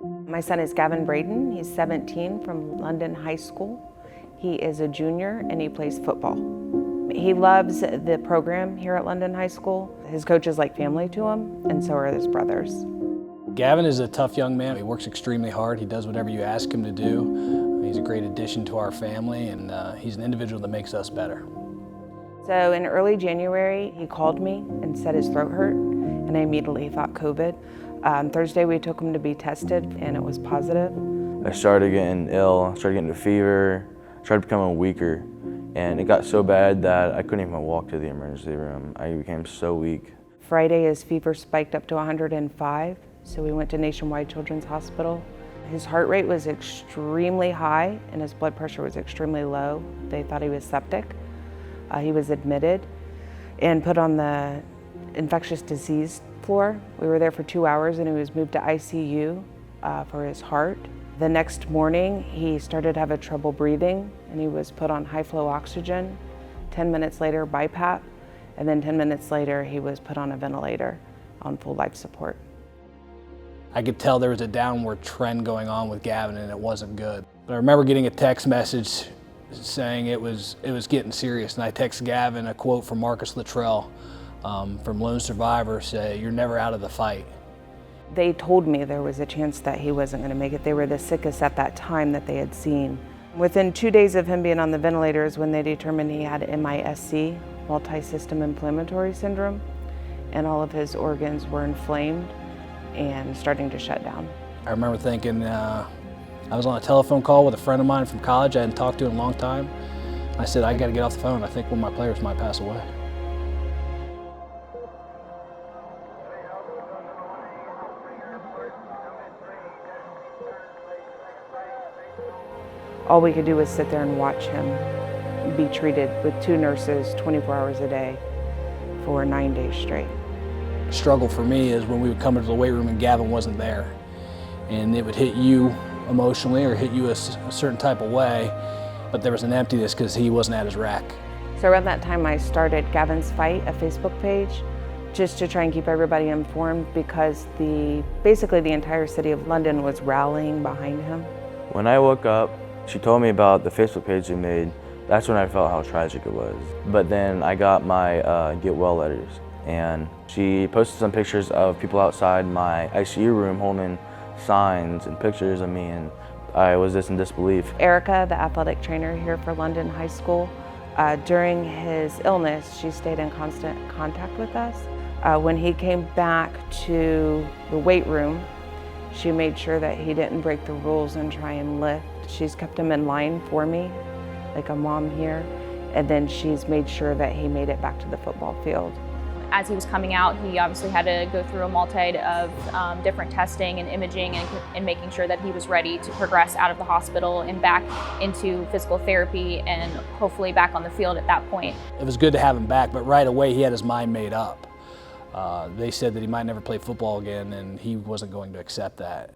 My son is Gavin Braden. He's 17 from London High School. He is a junior and he plays football. He loves the program here at London High School. His coach is like family to him, and so are his brothers. Gavin is a tough young man. He works extremely hard. He does whatever you ask him to do. He's a great addition to our family, and he's an individual that makes us better. So in early January, he called me and said his throat hurt, and I immediately thought COVID. Thursday, we took him to be tested, and it was positive. I started getting ill, started getting a fever, started becoming weaker, and it got so bad that I couldn't even walk to the emergency room. I became so weak. Friday, his fever spiked up to 105, so we went to Nationwide Children's Hospital. His heart rate was extremely high, and his blood pressure was extremely low. They thought he was septic. He was admitted and put on the infectious disease floor. We were there for 2 hours, and he was moved to ICU for his heart. The next morning, he started to have trouble breathing, and he was put on high-flow oxygen. 10 minutes later, BiPAP, and then 10 minutes later, he was put on a ventilator on full life support. I could tell there was a downward trend going on with Gavin, and it wasn't good. But I remember getting a text message saying it was getting serious, and I texted Gavin a quote from Marcus Luttrell from Lone Survivor, say, "You're never out of the fight." They told me there was a chance that he wasn't going to make it. They were the sickest at that time that they had seen. Within 2 days of him being on the ventilator is when they determined he had MISC, multisystem inflammatory syndrome, and all of his organs were inflamed and starting to shut down. I remember thinking, I was on a telephone call with a friend of mine from college I hadn't talked to in a long time. I said, I got to get off the phone. I think one of my players might pass away. All we could do was sit there and watch him be treated with 2 nurses 24 hours a day for 9 days straight. The struggle for me is when we would come into the weight room and Gavin wasn't there. And it would hit you emotionally or hit you a certain type of way, but there was an emptiness because he wasn't at his rack. So around that time I started Gavins Fight, a Facebook page, just to try and keep everybody informed because basically the entire city of London was rallying behind him. When I woke up, she told me about the Facebook page she made. That's when I felt how tragic it was. But then I got my get well letters, and she posted some pictures of people outside my ICU room holding signs and pictures of me, and I was just in disbelief. Erica, the athletic trainer here for London High School, during his illness, she stayed in constant contact with us. When he came back to the weight room, she made sure that he didn't break the rules and try and lift. She's kept him in line for me, like a mom here, and then she's made sure that he made it back to the football field. As he was coming out, he obviously had to go through a multitude of different testing and imaging and making sure that he was ready to progress out of the hospital and back into physical therapy and hopefully back on the field at that point. It was good to have him back, but right away he had his mind made up. They said that he might never play football again, and he wasn't going to accept that.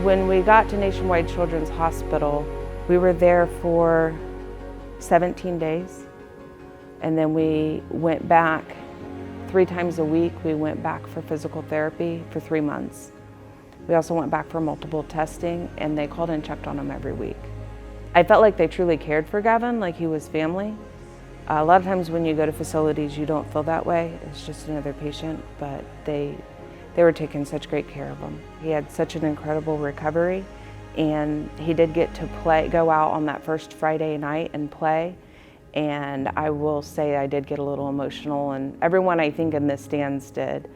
When we got to Nationwide Children's Hospital, we were there for 17 days. And then we went back 3 times a week. We went back for physical therapy for 3 months. We also went back for multiple testing, and they called and checked on him every week. I felt like they truly cared for Gavin, like he was family. A lot of times when you go to facilities, you don't feel that way. It's just another patient, but they were taking such great care of him. He had such an incredible recovery, and he did get to go out on that first Friday night and play. And I will say I did get a little emotional, and everyone I think in the stands did.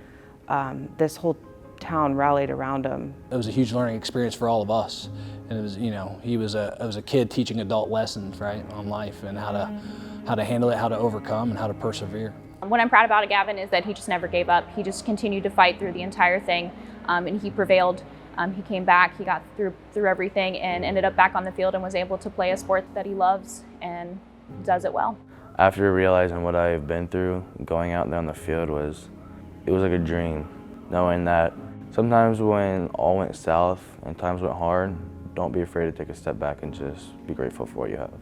This whole town rallied around him. It was a huge learning experience for all of us. And it was, he was a kid teaching adult lessons, right, on life and how to handle it, how to overcome, and how to persevere. What I'm proud about Gavin is that he just never gave up. He just continued to fight through the entire thing, and he prevailed. He came back, he got through everything, and ended up back on the field and was able to play a sport that he loves and does it well. After realizing what I've been through, going out there on the field it was like a dream, knowing that sometimes when all went south and times went hard, don't be afraid to take a step back and just be grateful for what you have.